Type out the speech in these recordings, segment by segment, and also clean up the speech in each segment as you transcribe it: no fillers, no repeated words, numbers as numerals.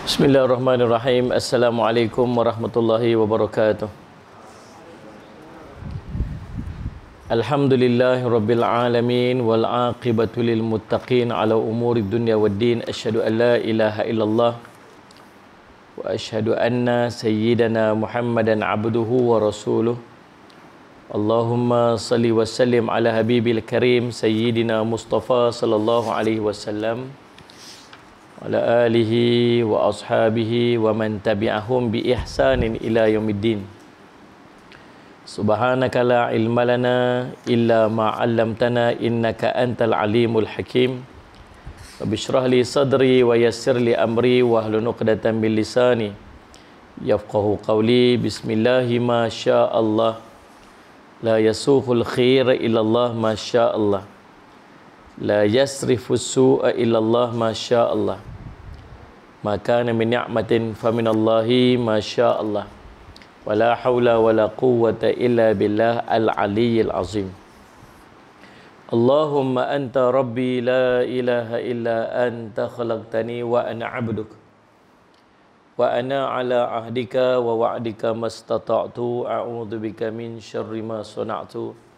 Bismillahirrahmanirrahim. Assalamualaikum warahmatullahi wabarakatuh. Alhamdulillahi rabbil alamin wal aqibatu lil muttaqin ala umuri dunya waddin. Asyhadu an la ilaha illallah wa asyhadu anna sayyidana Muhammadan abduhu wa rasuluh. Allahumma salli wa sallim ala habibil karim sayyidina Mustafa sallallahu alaihi wasallam ala alihi wa ashabihi wa man tabi'ahum bi ihsanin ila yaumiddin. Subhanaka la ilma lana illa ma 'allamtana innaka antal alimul hakim. Rabbi shrah li sadri wa yassir li amri wa hlul 'uqdatam min lisani yafqahu qawli. Bismillahi ma syaa Allah la yasuhul khair illa Allah ma syaa Allah la yasrifus su'a illa Allah ma syaa Allah. Maka min ni'matin faminallahi masyaallah. Wala haula wala quwwata illa billah al-aliyyil azim. Allahumma anta rabbi la ilaha illa anta khalaqtani wa ana 'abduk. Wa ana 'ala ahdika wa wa'dika mastata'tu a'udzu bika min syarri ma sana'tu.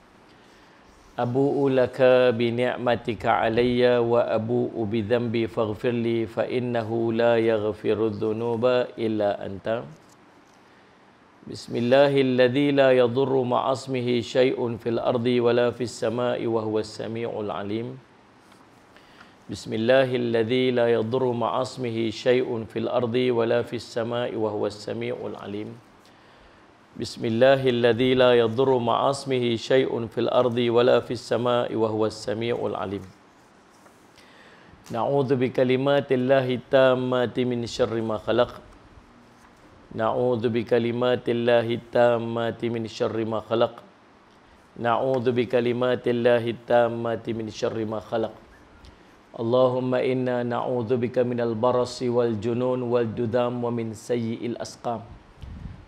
Abu'u laka bi ni'matika alayya wa abu'u bi dhanbi faghfirli fa innahu la yaghfiru dhunuba illa anta. Bismillahilladzi la yadurru ma'asmihi syai'un fil ardi wa la fis sama'i wa huwas sami'ul alim. Bismillahilladzi la yadurru ma'asmihi syai'un fil ardi wa la fis sama'i wa huwas sami'ul alim. Bismillahilladzi la yadurru ma'asmihi syai'un fil ardi wala fis sama'i wa huwas sami'ul alim. Na'udzu bikalimatillahi tammati min syarri ma khalaq. Na'udzu bikalimatillahi tammati min syarri ma khalaq. Na'udzu bikalimatillahi tammati min syarri ma khalaq. Allahumma inna na'udzu bika minal barasi wal junun wal judam wa min sayyi'il asqam.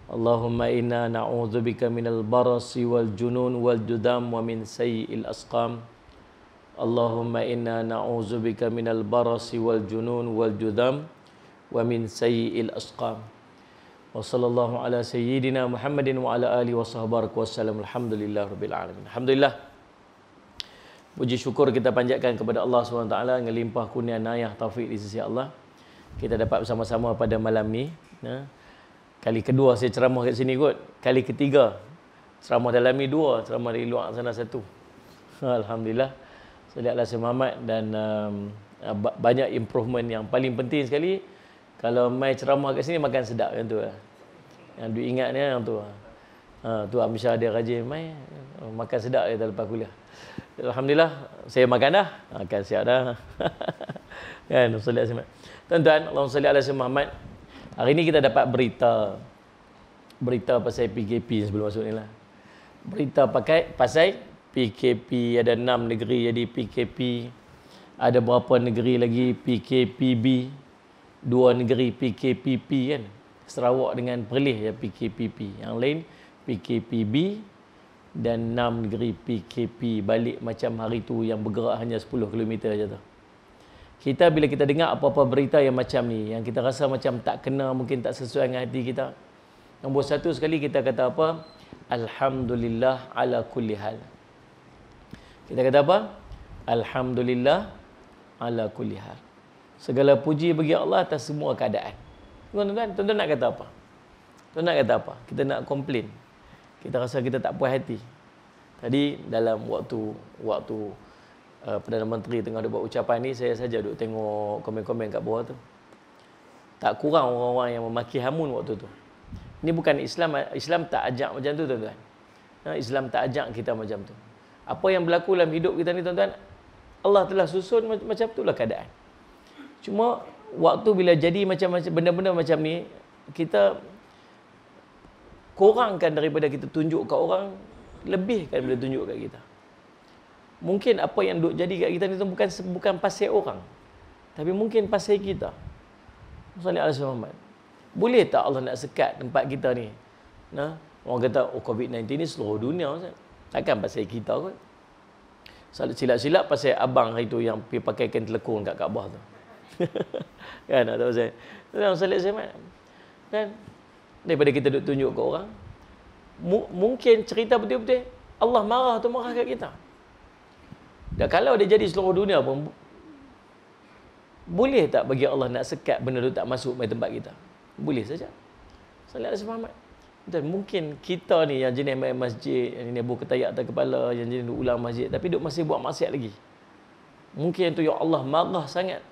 Allahumma inna na'udzubika minal barasi wal junun wal judam wa min sayyi'il asqam. Allahumma inna na'udzubika minal barasi wal junun wal judam wa min sayyi'il asqam. Wa sallallahu ala sayyidina Muhammadin wa ala alihi wa sahbihi wasallam. Alhamdulillah rabbil alamin. Alhamdulillah. Puji syukur kita panjatkan kepada Allah SWT dengan limpah kurnia inayah taufik di sisi Allah. Kita dapat bersama-sama pada malam ni. Kali kedua saya ceramah kat sini kot. Kali ketiga ceramah dalam ni dua, ceramah dari luar sana satu. Alhamdulillah. Selamatlah Sayyid Muhammad dan banyak improvement yang paling penting sekali. Kalau mai ceramah kat sini makan sedap yang tu. Yang du ingat ni yang tu. Tu Amsyah dia rajin mai makan sedap dia lepas kuliah. Alhamdulillah saya makan dah. Makan siap dah. Kan Sayyid Muhammad. Tuan-tuan, Allahumma salli ala Sayyid Muhammad. Hari ni kita dapat berita pasal PKP sebelum masuk ni lah. Berita pasal PKP, ada 6 negeri jadi PKP. Ada berapa negeri lagi PKPB. 2 negeri PKPP kan. Sarawak dengan Perlis ya PKPP. Yang lain PKPB dan 6 negeri PKP. Balik macam hari tu yang bergerak hanya 10 km saja tu. Kita bila kita dengar apa-apa berita yang macam ni, yang kita rasa macam tak kena, mungkin tak sesuai dengan hati kita. Nombor satu sekali kita kata apa? Alhamdulillah ala kulli hal. Kita kata apa? Alhamdulillah ala kulli hal. Segala puji bagi Allah atas semua keadaan. Tuan-tuan nak kata apa? Tuan nak kata apa? Kita nak komplain. Kita rasa kita tak puas hati. Tadi dalam waktu Perdana Menteri tengah buat ucapan ni, saya saja duduk tengok komen-komen kat bawah tu. Tak kurang orang-orang yang memaki hamun waktu tu. Ini bukan Islam tak ajak macam tu tuan-tuan. Islam tak ajak kita macam tu. Apa yang berlaku dalam hidup kita ni tuan-tuan, Allah telah susun macam itulah keadaan. Cuma waktu bila jadi macam-macam benda-benda macam ni, kita kurangkan daripada kita tunjuk kat orang, lebihkan daripada tunjuk kat kita. Mungkin apa yang duk jadi kat kita ni tu bukan pasal orang, tapi mungkin pasal kita. Sallallahu alaihi wasallam. Boleh tak Allah nak sekat tempat kita ni? Orang kata COVID-19 ni seluruh dunia. Takkan pasal kita kot. Silap-silap pasal abang hari tu yang pergi pakai kain telekung kat Kaabah tu. Kan tak pasal. Dalam salat Jumaat. Kan daripada kita duk tunjuk ke orang, mungkin cerita betul-betul Allah marah atau marah kat kita. Dan kalau dia jadi seluruh dunia pun, boleh tak bagi Allah nak sekat benda tu tak masuk ke tempat kita? Boleh saja. Salat Muhammad. Dan mungkin kita ni yang jenis main masjid, yang jenis berketayak atas kepala, yang jenis duk ulang masjid, tapi duk masih buat maksiat lagi. Mungkin tu yang Allah marah sangat.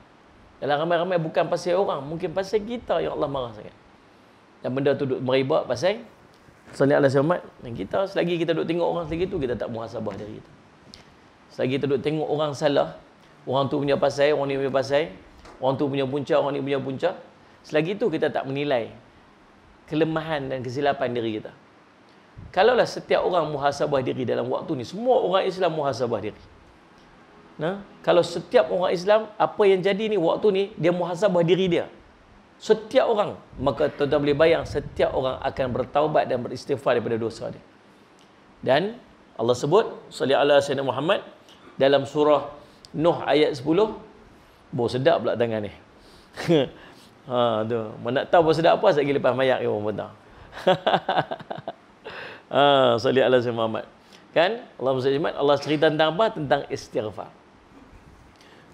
Dalam ramai-ramai bukan pasal orang, mungkin pasal kita yang Allah marah sangat. Dan benda tu duk meribak pasal salat Muhammad. Dan kita, selagi kita duk tengok orang selagi tu, kita tak muhasabah diri kita. Selagi kita duk tengok orang salah, orang tu punya pasal, orang ni punya pasal, orang tu punya punca, orang ni punya punca, selagi tu kita tak menilai kelemahan dan kesilapan diri kita. Kalaulah setiap orang muhasabah diri dalam waktu ni, semua orang Islam muhasabah diri. Nah, kalau setiap orang Islam, apa yang jadi ni waktu ni, dia muhasabah diri dia. Setiap orang, maka tuan-tuan boleh bayang setiap orang akan bertaubat dan beristighfar daripada dosa dia. Dan Allah sebut salli ala sayyidina Muhammad dalam surah Nuh ayat 10. Sedap pula tangan ni. Tu. Nak tahu sedap apa sekali lepas mayak ke orang petang. Salli ala sayyidina Muhammad. Kan? Allah cerita tentang apa? Tentang istighfar.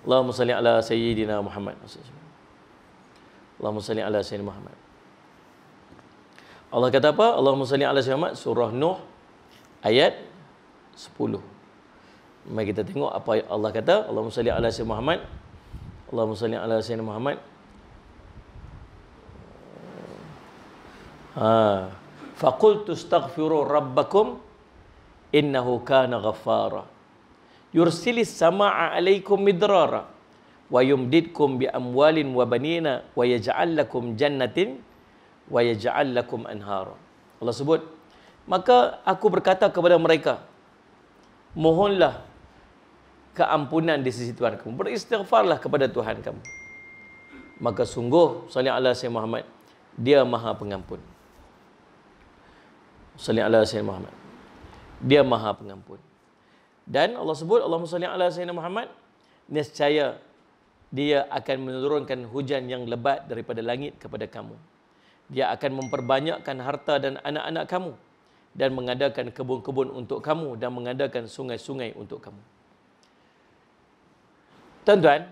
Allahumma salli ala sayyidina Muhammad. Allahumma salli ala sayyidina Muhammad. Allah kata apa? Allahumma salli ala sayyidina Muhammad, surah Nuh ayat 10. Mari kita tengok apa Allah kata. Allahumma salli ala sayyidina Muhammad. Allahumma salli ala sayyidina Muhammad. Faqultu astaghfiru rabbakum innahu kana ghaffara yursilis samaa'a 'alaikum midrara wa yumdidkum bi amwalin wa banina wa yaj'al lakum jannatin wa yaj'al lakum anhara. Allah sebut, maka aku berkata kepada mereka, mohonlah keampunan di sisi Tuhan kamu, beristighfarlah kepada Tuhan kamu, maka sungguh salli ala sayyidina Muhammad, dia maha pengampun. Salli ala sayyidina Muhammad, dia maha pengampun. Dan Allah sebut, Allahumma salli ala sayyidina Muhammad, nescaya dia akan menurunkan hujan yang lebat daripada langit kepada kamu. Dia akan memperbanyakkan harta dan anak-anak kamu, dan mengadakan kebun-kebun untuk kamu, dan mengadakan sungai-sungai untuk kamu. Tuan-tuan,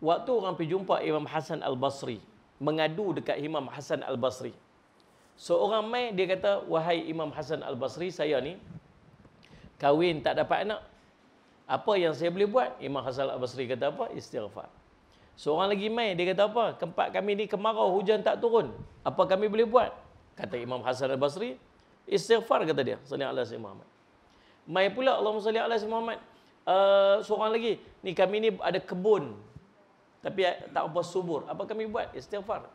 waktu orang pergi jumpa Imam Hasan Al-Basri, mengadu dekat Imam Hasan Al-Basri, seorang mai dia kata, wahai Imam Hasan Al-Basri, saya ni kahwin tak dapat anak. Apa yang saya boleh buat? Imam Hasan Al-Basri kata apa? Istighfar. Seorang lagi mai, dia kata apa? Tempat kami ni kemarau, hujan tak turun. Apa kami boleh buat? Kata Imam Hasan Al-Basri, istighfar, kata dia. Sallallahu alaihi wasallam. Mai pula Allahumma salli ala sayyidina Muhammad. Seorang lagi, ni kami ni ada kebun tapi tak apa subur. Apa kami buat? Istighfar.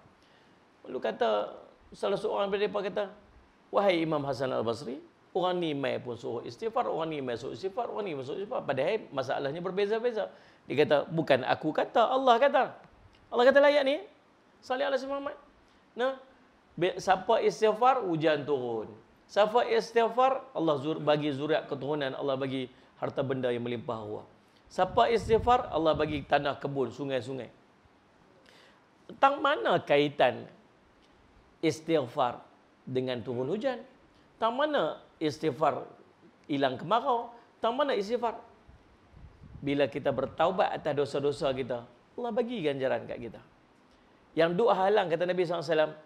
Lalu kata salah seorang daripada mereka kata, wahai Imam Hasan Al-Basri, orang ni mai pun suruh istighfar, orang ni mai suruh istighfar, orang ni suruh istighfar, padahal masalahnya berbeza-beza. Dia kata, bukan aku kata, Allah kata. Allah kata ayat ni, salli ala sayyidina Muhammad. Nah, siapa istighfar, hujan turun. Siapa istighfar, Allah bagi zuriat keturunan, Allah bagi harta benda yang melimpah ruah. Siapa istighfar, Allah bagi tanah kebun, sungai-sungai. Tentang mana kaitan istighfar dengan turun hujan? Tentang mana istighfar hilang kemarau? Tentang mana istighfar? Bila kita bertaubat atas dosa-dosa kita, Allah bagi ganjaran kat kita. Yang duk halang, kata Nabi SAW,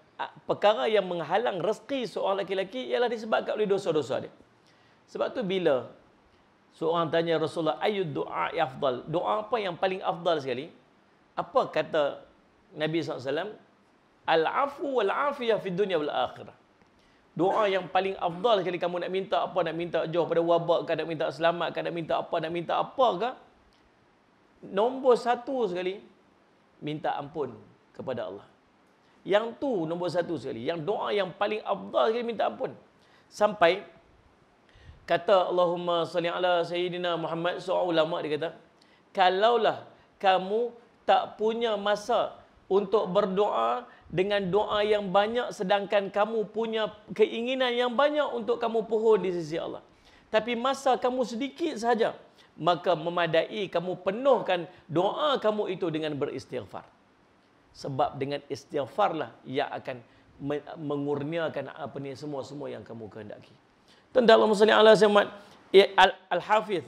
perkara yang menghalang rezeki seorang lelaki ialah disebabkan oleh dosa-dosa dia. Sebab tu bila seorang tanya Rasulullah, ayyud du'a afdal, doa apa yang paling afdal sekali? Apa kata Nabi SAW? Al-afu wal-afiyah fid dunya wal akhirah. Doa yang paling afdal sekali kamu nak minta apa, nak minta jauh pada wabak ke, nak minta selamat ke, nak minta apa ke, nombor satu sekali, minta ampun kepada Allah. Yang tu nombor satu sekali. Yang doa yang paling afdal sekali minta ampun. Sampai kata Allahumma salli ala sayyidina Muhammad, seorang ulama dia kata, kalaulah kamu tak punya masa untuk berdoa dengan doa yang banyak, sedangkan kamu punya keinginan yang banyak untuk kamu pohon di sisi Allah, tapi masa kamu sedikit sahaja, maka memadai kamu penuhkan doa kamu itu dengan beristighfar. Sebab dengan istighfar lah yang akan mengurniakan apa ni semua yang kamu kehendaki. Tentang Allah salli ala Muhammad. Al-Hafiz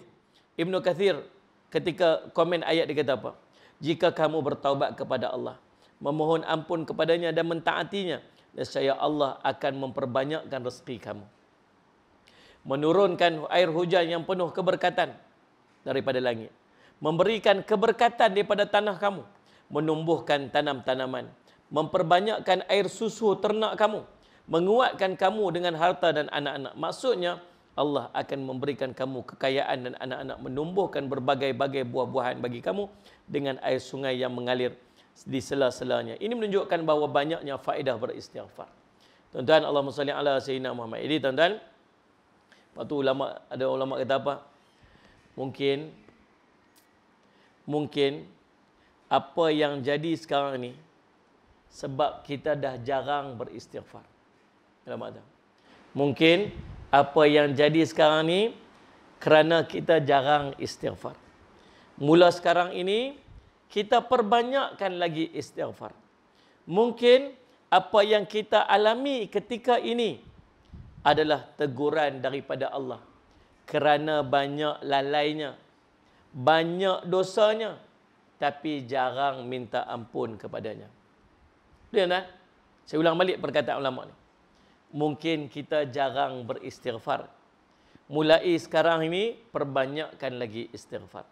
Ibnu Katsir ketika komen ayat dia kata apa? Jika kamu bertaubat kepada Allah, memohon ampun kepadanya dan mentaatinya, nescaya Allah akan memperbanyakkan rezeki kamu, menurunkan air hujan yang penuh keberkatan daripada langit, memberikan keberkatan daripada tanah kamu, menumbuhkan tanam-tanaman, memperbanyakkan air susu ternak kamu, menguatkan kamu dengan harta dan anak-anak. Maksudnya Allah akan memberikan kamu kekayaan dan anak-anak, menumbuhkan berbagai-bagai buah-buahan bagi kamu dengan air sungai yang mengalir di sela-selanya. Ini menunjukkan bahawa banyaknya faedah beristighfar. Tuan-tuan, Allahumma salli ala sayyidina Muhammad. Jadi tuan-tuan, lepas tu ada ulama kata apa? Mungkin apa yang jadi sekarang ni sebab kita dah jarang beristighfar. Ulama kata, mungkin apa yang jadi sekarang ni kerana kita jarang istighfar. Mula sekarang ini kita perbanyakkan lagi istighfar. Mungkin apa yang kita alami ketika ini adalah teguran daripada Allah kerana banyak lalainya, banyak dosanya, tapi jarang minta ampun kepadanya. Lihat, saya ulang balik perkataan ulama ni. Mungkin kita jarang beristighfar. Mulai sekarang ini perbanyakkan lagi istighfar.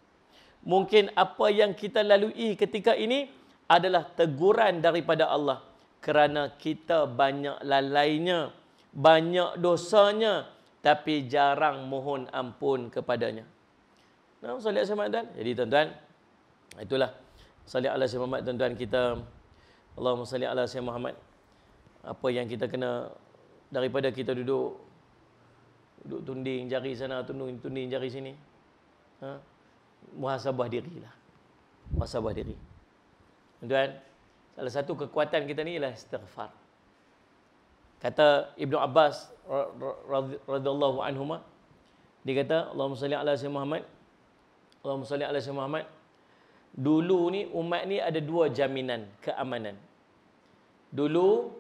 Mungkin apa yang kita lalui ketika ini adalah teguran daripada Allah kerana kita banyak lalainya, banyak dosanya, tapi jarang mohon ampun kepadanya. Nah, salih alaihi wasallam. Jadi tuan-tuan, itulah salih alaihi wasallam tuan-tuan kita. Allahumma salli ala sayyidina Muhammad. Apa yang kita kena daripada kita duduk tunding jari sana, tunding jari sini. Muhasabah dirilah. Muhasabah diri. Tuan-tuan, salah satu kekuatan kita ni ialah istighfar. Kata Ibnu Abbas radhiyallahu anhuma, dia kata, Allahumma salli ala sayyidina Muhammad. Allahumma salli ala sayyidina Muhammad. Dulu ni umat ni ada dua jaminan keamanan. Dulu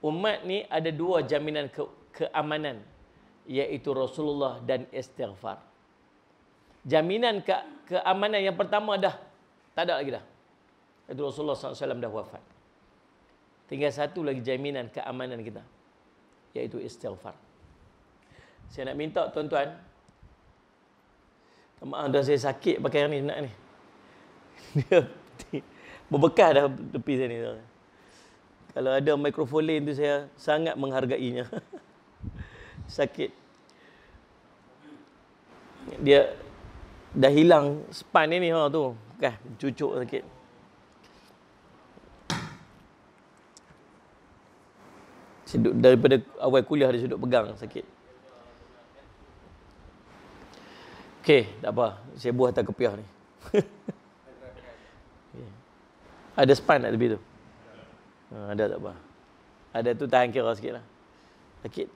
umat ni ada dua jaminan keamanan, iaitu Rasulullah dan istighfar. Jaminan keamanan yang pertama dah tak ada lagi dah. Itu Rasulullah SAW dah wafat. Tinggal satu lagi jaminan keamanan kita, iaitu istighfar. Saya nak minta tuan-tuan, maaf dah saya sakit pakai yang ni nak ni. Dia berbekas dah tepi saya ni. Kalau ada mikrofon lain tu saya sangat menghargainya. Sakit. Dia dah hilang span ni tu. Kan cucuk sakit. Daripada awal kuliah dia duduk pegang sakit. Okey, tak apa. Saya buah atas kepiah ni. Ada span tak tepi tu? Ada tak apa. Ada tu tahan kira sikit lah. Sakit.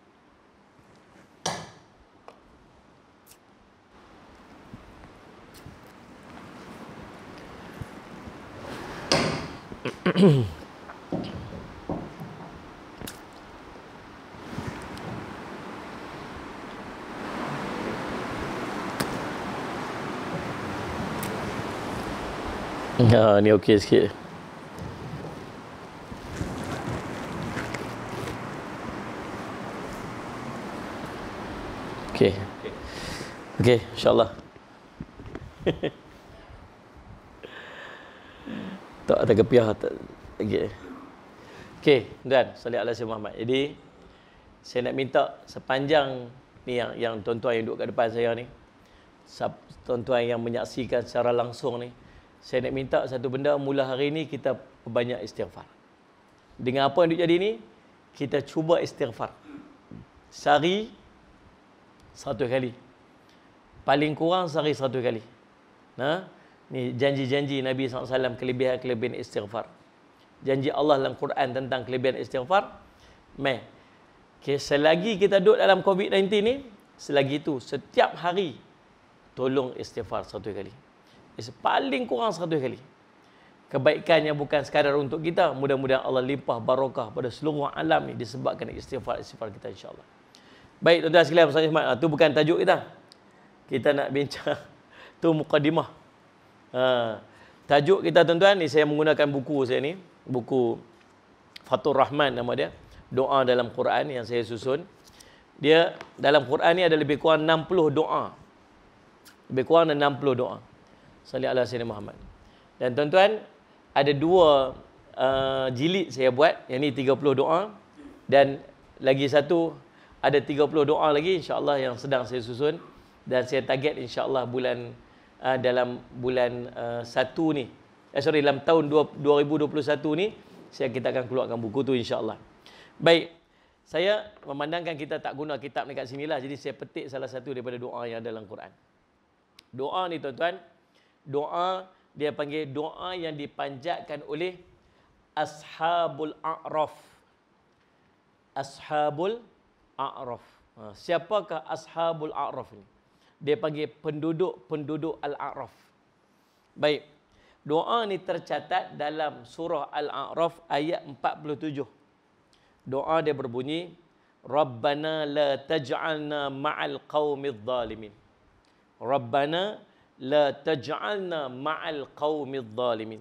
Ni okey sikit. Okey, insya-Allah. Tak ada kepiah tak lagi. Okey, dan salih ala sayyidina Muhammad. Jadi saya nak minta sepanjang ni yang tuan-tuan yang duduk kat depan saya ni, tuan-tuan yang menyaksikan secara langsung ni, saya nak minta satu benda, mula hari ni kita perbanyak istighfar. Dengan apa yang jadi ni, kita cuba istighfar. Sehari 100 kali. Paling kurang sehari 100 kali. Ni janji-janji Nabi SAW, kelebihan-kelebihan istighfar. Janji Allah dalam Quran tentang kelebihan istighfar. Selagi kita duduk dalam COVID-19 ni, selagi itu setiap hari tolong istighfar 100 kali. Paling kurang 100 kali. kebaikan yang bukan sekadar untuk kita. Mudah-mudahan Allah limpah barakah pada seluruh alam ni disebabkan istighfar kita insya-Allah. Baik tuan-tuan sekalian, tu bukan tajuk kita. Kita nak bincang tu mukadimah. Tajuk kita tuan-tuan ni, saya menggunakan buku saya ni, buku Fathur Rahman nama dia, doa dalam Quran yang saya susun. Dia dalam Quran ni ada lebih kurang 60 doa. Lebih kurang 60 doa. Salli ala Sayyidina Muhammad. Dan tuan-tuan, ada 2 jilid saya buat, yang ni 30 doa, dan lagi satu ada 30 doa lagi insya-Allah yang sedang saya susun, dan saya target insya-Allah dalam bulan 1 ni. Dalam tahun 2021 ni kita akan keluarkan buku tu insya-Allah. Baik, saya memandangkan kita tak guna kitab dekat sinilah, jadi saya petik salah satu daripada doa yang ada dalam Quran. Doa ni tuan-tuan, doa dia panggil doa yang dipanjatkan oleh Ashabul A'raf. Ashabul A'raf. Siapakah Ashabul A'raf ni? Dia panggil penduduk Al-A'raf. Baik. Doa ni tercatat dalam surah Al-A'raf ayat 47. Doa dia berbunyi, Rabbana la taj'alna ma'al qaumidh zalimin. Rabbana la taj'alna ma'al qaumidh zalimin.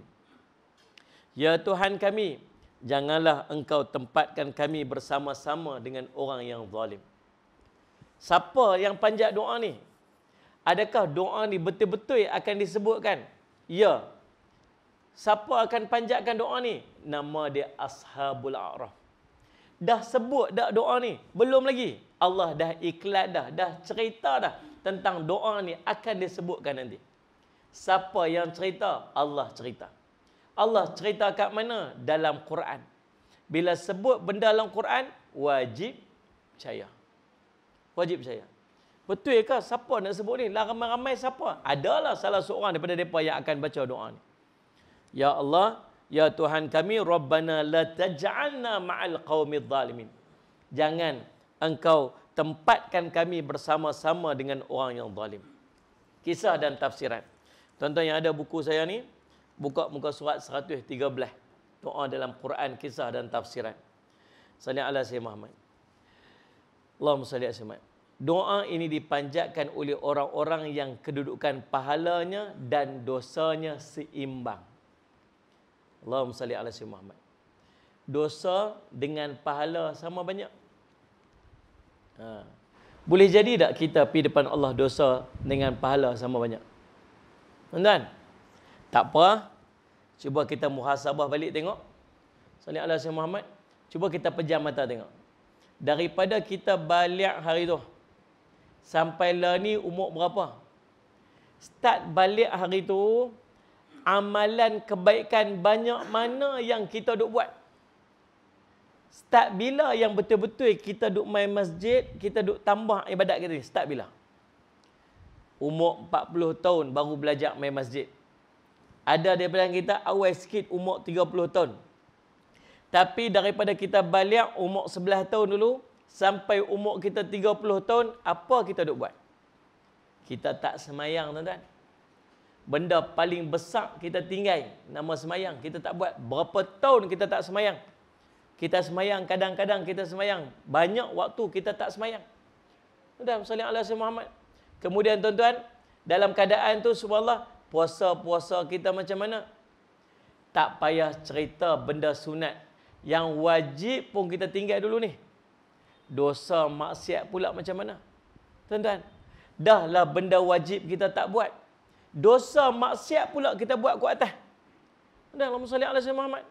Ya Tuhan kami, janganlah engkau tempatkan kami bersama-sama dengan orang yang zalim. Siapa yang panjat doa ni? Adakah doa ni betul-betul akan disebutkan? Ya. Siapa akan panjatkan doa ni? Nama dia Ashabul A'raf. Dah sebut dah doa ni? Belum lagi. Allah dah iklan dah cerita dah tentang doa ni akan disebutkan nanti. Siapa yang cerita? Allah cerita. Allah cerita kat mana? Dalam Quran. Bila sebut benda dalam Quran, wajib percaya. Wajib percaya. Betul ke? Siapa nak sebut ni? Ramai-ramai siapa? Adalah salah seorang daripada mereka yang akan baca doa ni. Ya Allah, ya Tuhan kami, Rabbana la taj'alna ma'al qaumidh zalimin. Jangan engkau tempatkan kami bersama-sama dengan orang yang zalim. Kisah dan tafsiran. Tuan-tuan yang ada buku saya ni, buka muka surat 113. Doa dalam Quran, kisah dan tafsiran. Salli ala Sayyidina Muhammad. Allahumma salli ala Sayyidina Muhammad. Doa ini dipanjatkan oleh orang-orang yang kedudukan pahalanya dan dosanya seimbang. Allahumma salli ala Sayyidina Muhammad. Dosa dengan pahala sama banyak. Boleh jadi tak kita pergi depan Allah dosa dengan pahala sama banyak? Tuan-tuan, tak apa. Cuba kita muhasabah balik tengok. Salli ala Sayyidina Muhammad. Cuba kita pejam mata tengok. Daripada kita balik hari tu sampai lah ni umur berapa? Start balik hari tu, amalan kebaikan banyak mana yang kita duk buat? Start bila yang betul-betul kita duk main masjid, kita duk tambah ibadat kita ni? Start bila? Umur 40 tahun baru belajar main masjid. Ada daripada kita awal sikit umur 30 tahun. Tapi daripada kita balik umur 11 tahun dulu, sampai umur kita 30 tahun, apa kita duk buat? Kita tak semayang, tuan-tuan. Benda paling besar kita tinggal, nama semayang, kita tak buat. Berapa tahun kita tak semayang? Kita semayang, kadang-kadang kita semayang. Banyak waktu kita tak semayang. Tuan-tuan, salli ala Sayyidina Muhammad. Kemudian tuan-tuan, dalam keadaan tu subhanallah, puasa-puasa kita macam mana? Tak payah cerita benda sunat. Yang wajib pun kita tinggal dulu ni. Dosa maksiat pula macam mana? Tuan-tuan, dahlah benda wajib kita tak buat. Dosa maksiat pula kita buat ke atas. Tuan-tuan, Allahumma salli ala Sayyidina Muhammad.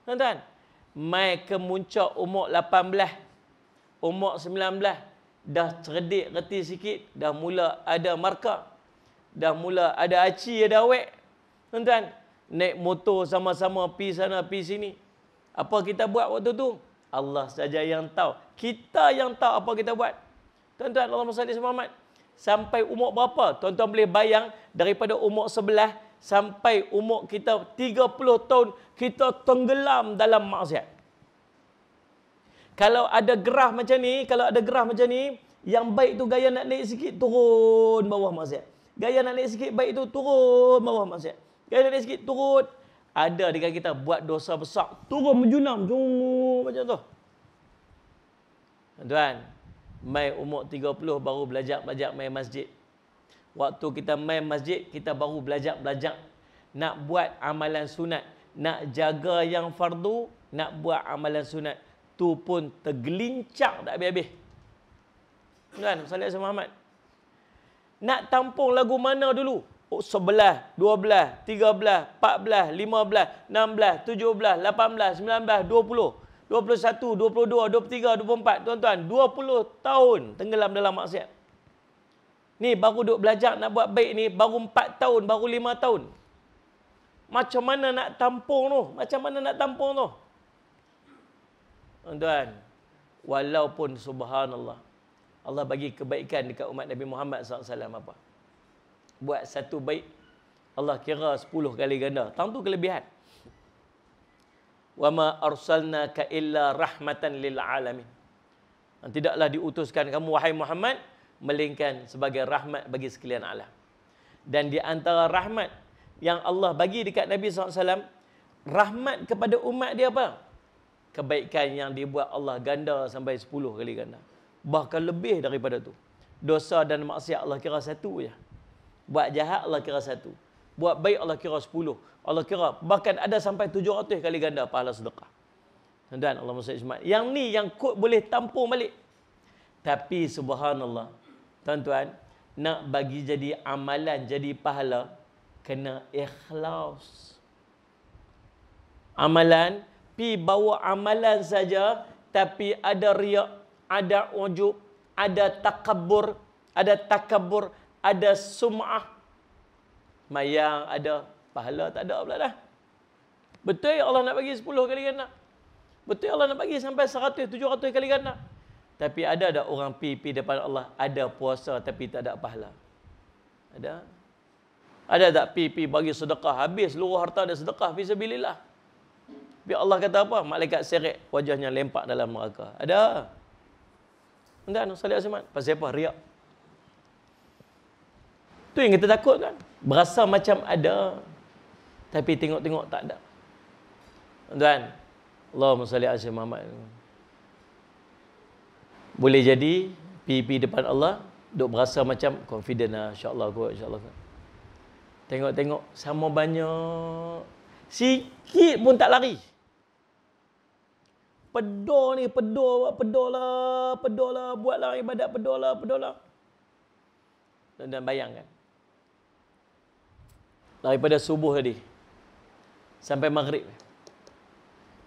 Tuan-tuan, mai ke muncak umur 18, umur 19, dah cerdik reti sikit, dah mula ada markah, dah mula ada aci, ada awek. Tuan-tuan, naik motor sama-sama pi sana pi sini. Apa kita buat waktu tu? Allah saja yang tahu. Kita yang tahu apa kita buat. Tuan-tuan, Allahumma salli ala Muhammad. Sampai umur berapa? Tuan-tuan boleh bayang daripada umur 11 sampai umur kita 30 tahun kita tenggelam dalam maksiat. Kalau ada gerah macam ni, yang baik tu gaya nak naik sikit turun bawah maksiat. Gaya nak naik sikit baik tu turun bawah maksiat. Gaya nak naik sikit turun. Ada dengan kita buat dosa besar, turun menjulang macam tu. Tuan, mai umur 30 baru belajar main masjid. Waktu kita main masjid, kita baru belajar nak buat amalan sunat, nak jaga yang fardu, nak buat amalan sunat, tu pun tergelincang tak habis-habis. Kan, Salih Muhammad. Nak tampung lagu mana dulu? 11, 12, 13, 14, 15, 16, 17, 18, 19, 20, 21, 22, 23, 24. Tuan-tuan, 20 tahun tenggelam dalam maksiat. Ni baru duk belajar nak buat baik ni, baru 4 tahun, baru 5 tahun. Macam mana nak tampung tu? Macam mana nak tampung tu? Tuan-tuan, walaupun subhanallah, Allah bagi kebaikan dekat umat Nabi Muhammad SAW apa? Buat satu baik, Allah kira 10 kali ganda. Tang tu kelebihan. Wa ma arsalnaka illa rahmatan lil alamin. Tidaklah diutuskan kamu wahai Muhammad melainkan sebagai rahmat bagi sekalian alam. Dan di antara rahmat yang Allah bagi dekat Nabi SAW, rahmat kepada umat dia apa? Kebaikan yang dibuat Allah ganda sampai 10 kali ganda. Bahkan lebih daripada tu. Dosa dan maksiat Allah kira satu je. Buat jahat Allah kira satu. Buat baik Allah kira 10. Allah kira bahkan ada sampai 700 kali ganda pahala sedekah. Dan Allah SWT. Yang ni yang kod boleh tampung balik. Tapi subhanallah, tuan-tuan, nak bagi jadi amalan, jadi pahala, kena ikhlas. Amalan, pi bawa amalan saja, tapi ada riak, ada ujub, ada takabbur, ada sum'ah. Mayang ada, pahala tak ada pula dah. Betul Allah nak bagi 10 kali ganda. Betul Allah nak bagi sampai 100, 700 kali ganda. Tapi ada tak orang pi depan Allah, ada puasa tapi tak ada pahala? Ada? Ada tak pi bagi sedekah, habis seluruh harta dia sedekah fisabilillah. Biar Allah kata apa? Malaikat seret wajahnya lempak dalam neraka. Ada? Entah, Salih Azman. Pasal apa? Riak. Tu yang kita takut kan? Berasa macam ada, tapi tengok-tengok tak ada. Tuan, Allahumma salli ala Muhammad. Boleh jadi pi depan Allah duk berasa macam confident lah, insya-Allah kot, insya-Allah. Tengok-tengok sama banyak, sikit pun tak lari. Pedor ni, pedor lah, buatlah ibadat, pedor lah. Dan bayangkan, daripada subuh tadi sampai maghrib,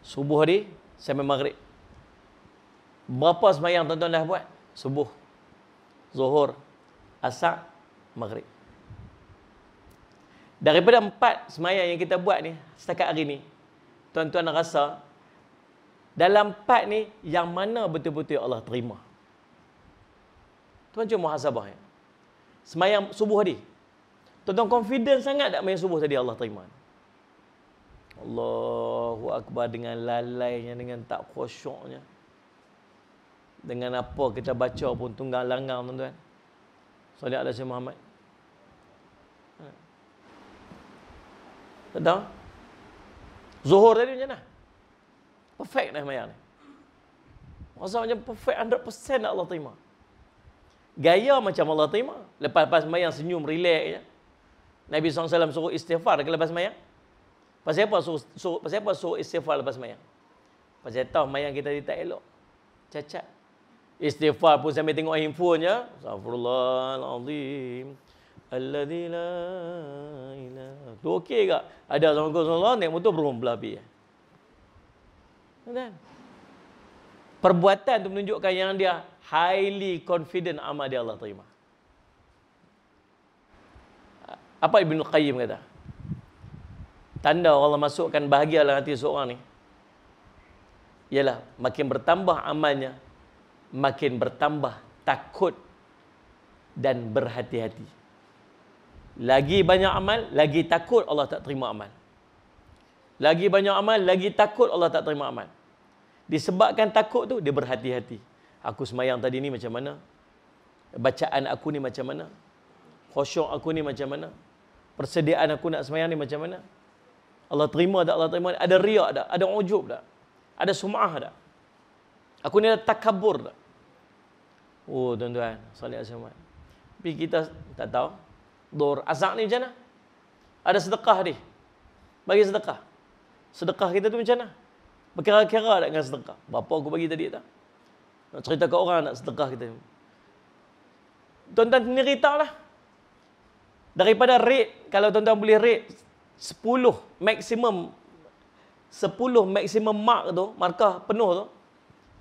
subuh tadi sampai maghrib, berapa sembahyang tuan-tuan dah buat? Subuh, Zuhur, Asar, Maghrib. Daripada 4 sembahyang yang kita buat ni setakat hari ni, tuan-tuan rasa dalam 4 ni yang mana betul-betul Allah terima? Tuan cuba muhasabah ya. Sembahyang subuh tadi, tuan-tuan confident sangat tak main subuh tadi Allah terima? Allahu Akbar, dengan lalainya, dengan tak khusyuknya. Dengan apa kita baca pun tunggang langgang, tuan-tuan. Salih ala Sayyidina Muhammad. Tahu? Zuhur tadi macam mana? Perfect dah sembahyang ni. Rasa macam perfect 100% Allah terima. Gaya macam Allah terima. Lepas sembahyang senyum, relax je. Nabi SAW suruh istighfar lepas sembahyang. Pasal apa suruh istighfar lepas sembahyang? Pasal tahu sembahyang kita tak elok. Cacat. Istighfar pun sambil tengok handphone je. Astaghfirullahalazim. Alladzi la ilaha. Tu okey ke? Ada Rasulullah naik motor berum belah api. Kan? Perbuatan tu menunjukkan yang dia highly confident amal dia Allah terima. Apa Ibnu Qayyim kata? Tanda Allah masukkan bahagia dalam hati seorang ni ialah makin bertambah amalnya, makin bertambah takut dan berhati-hati. Lagi banyak amal, lagi takut Allah tak terima amal. Lagi banyak amal, lagi takut Allah tak terima amal. Disebabkan takut tu, dia berhati-hati. Aku sembahyang tadi ni macam mana? Bacaan aku ni macam mana? Khusyuk aku ni macam mana? Persediaan aku nak sembahyang ni macam mana? Allah terima tak? Allah terima. Ada riak tak? Ada ujub tak? Ada sum'ah tak? Aku ni ada takabur tak? Oh tuan-tuan, salih asyamat. Tapi kita tak tahu. Dor azak ni macam mana? Ada sedekah dia. Bagi sedekah. Sedekah kita tu macam mana? Berkira-kira tak dengan sedekah? Berapa aku bagi tadi tak? Nak cerita ke orang nak sedekah kita. Tuan-tuan sendiri tahu lah. Daripada rate, kalau tuan-tuan boleh rate 10 maksimum 10 maksimum mark tu, markah penuh tu,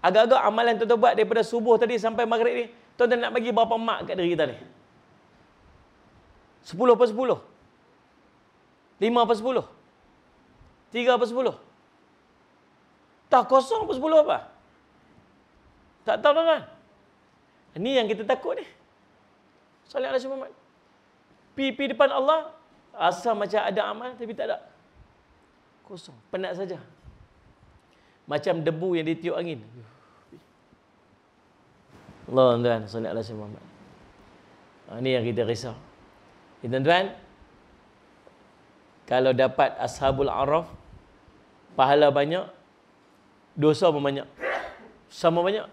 agak-agak amalan tuan-tuan buat daripada subuh tadi sampai maghrib ni, tuan-tuan nak bagi berapa mark kat diri kita ni? 10 per 10? 5 per 10? 3 per 10? Tak, kosong per 10 apa? Tak tahu tuan-tuan. Ini yang kita takut ni. Salih alaihi Muhammad. Pi depan Allah, asal macam ada amal tapi tak ada. Kosong, penat saja. Macam debu yang ditiup angin. Allah tuan, salih alaihi Muhammad. Ini yang kita risau. Tuan-tuan, kalau dapat Ashabul A'raf, pahala banyak, dosa pun banyak. Sama banyak.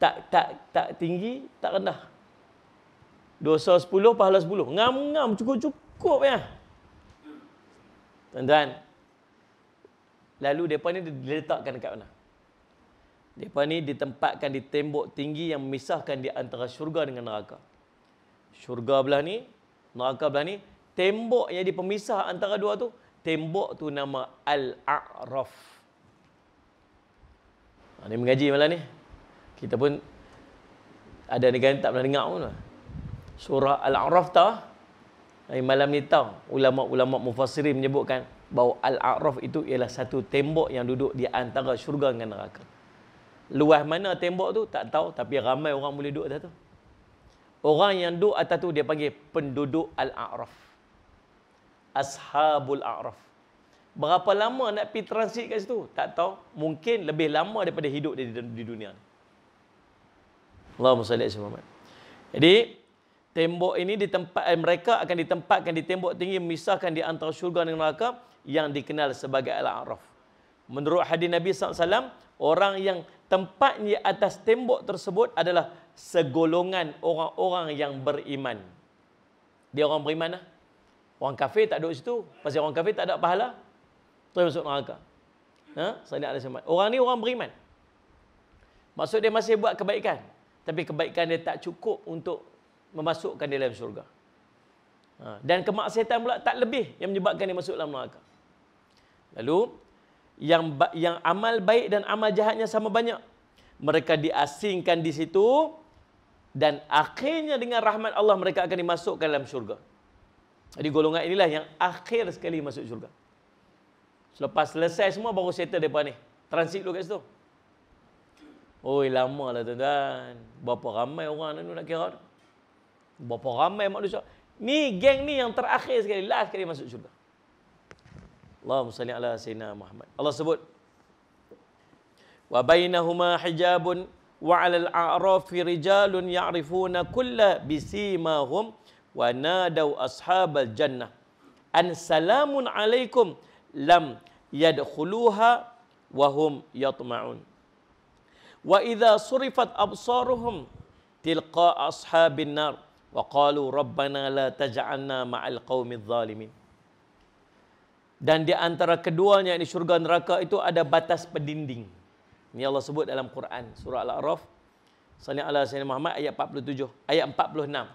Tak tinggi, tak rendah. Dosa 10, pahala 10. Ngam-ngam, cukup-cukup ya. Tuan-tuan, lalu mereka ni diletakkan dekat mana? Mereka ni ditempatkan di tembok tinggi yang memisahkan di antara syurga dengan neraka. Syurga belah ni, neraka belah ni, tembok yang di pemisah antara dua tu, tembok tu nama Al-A'raf. Ni mengaji malam ni. Kita pun ada negara tak pernah dengar pun. Surah Al-A'raf tahu? Malam ni tahu. Ulama-ulama mufassirin menyebutkan bahawa Al-A'raf itu ialah satu tembok yang duduk di antara syurga dengan neraka. Luas mana tembok tu tak tahu, tapi ramai orang boleh duduk atas tu. Orang yang duduk atas tu dia panggil penduduk Al-A'raf. Ashabul A'raf. Berapa lama nak pergi transit kat situ? Tak tahu. Mungkin lebih lama daripada hidup di dunia ni. Allahumma salli alaihi wasallam. Jadi, tembok ini mereka akan ditempatkan di tembok tinggi memisahkan di antara syurga dan neraka yang dikenal sebagai Al-A'raf. Menurut hadis Nabi SAW, orang yang tempatnya atas tembok tersebut adalah segolongan orang-orang yang beriman. Dia orang beriman lah. Orang kafir tak duduk situ. Pasal orang kafir tak ada pahala, terus masuk neraka. Sallallahu alaihi wasallam. Orang ni orang beriman. Maksud dia masih buat kebaikan, tapi kebaikan dia tak cukup untuk memasukkan dia dalam syurga. Dan kemaksiatan pula tak lebih yang menyebabkan dia masuk dalam neraka. Lalu yang amal baik dan amal jahatnya sama banyak. Mereka diasingkan di situ dan akhirnya dengan rahmat Allah mereka akan dimasukkan dalam syurga. Jadi golongan inilah yang akhir sekali masuk syurga. Selepas selesai semua baru settle depa ni. Transit dulu kat situ. Oi, lama lah tuan-tuan. Berapa ramai orang nak kira. Berapa ramai manusia. Ni geng ni yang terakhir sekali, last sekali masuk syurga. Allahumma salli ala sayyidina Muhammad. Allah sebut, wa bainahuma hijabun wa 'alal a'rafi rijalun ya'rifuna kulla bisimahum wa nadau ashabal jannah an salamun alaikum lam yadkhuluha wa hum yatma'un. Wa idza surifat absaruhum tilqa ashabin nar wa qalu rabbana la taj'alna ma'al qaumidz zalimin. Dan di antara keduanya ini syurga neraka itu ada batas pendinding. Ini Allah sebut dalam Quran surah Al-A'raf sallallahu alaihi wasallam Muhammad ayat 47, ayat 46.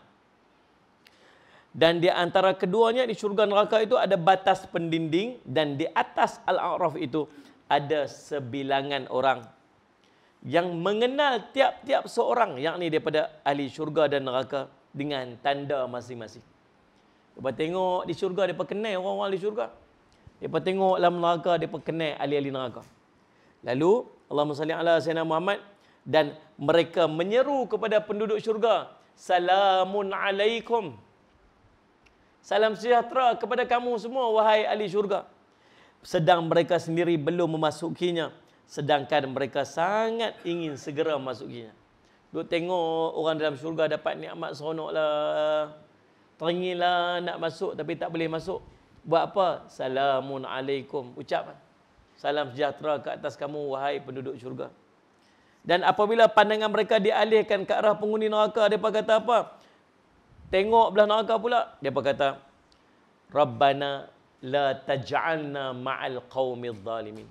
Dan di antara keduanya di syurga neraka itu ada batas pendinding dan di atas Al-A'raf itu ada sebilangan orang yang mengenal tiap-tiap seorang, yakni daripada ahli syurga dan neraka dengan tanda masing-masing. Depa tengok di syurga depa kenal orang-orang ahli syurga. Depa tengok dalam neraka depa kenal ahli-ahli neraka. Lalu Allahumma salli ala sayyidina Muhammad, dan mereka menyeru kepada penduduk syurga, salamun alaikum. Salam sejahtera kepada kamu semua wahai ahli syurga. Sedang mereka sendiri belum memasukinya, sedangkan mereka sangat ingin segera memasukinya. Duk tengok orang dalam syurga dapat nikmat seronok lah. Teringinlah nak masuk tapi tak boleh masuk. Buat apa? Salamun alaikum. Ucap salam sejahtera ke atas kamu, wahai penduduk syurga. Dan apabila pandangan mereka dialihkan ke arah penghuni neraka, mereka kata apa? Tengok belah neraka pula. Mereka kata, Rabbana la taj'alna ma'al qaumidh zalimin.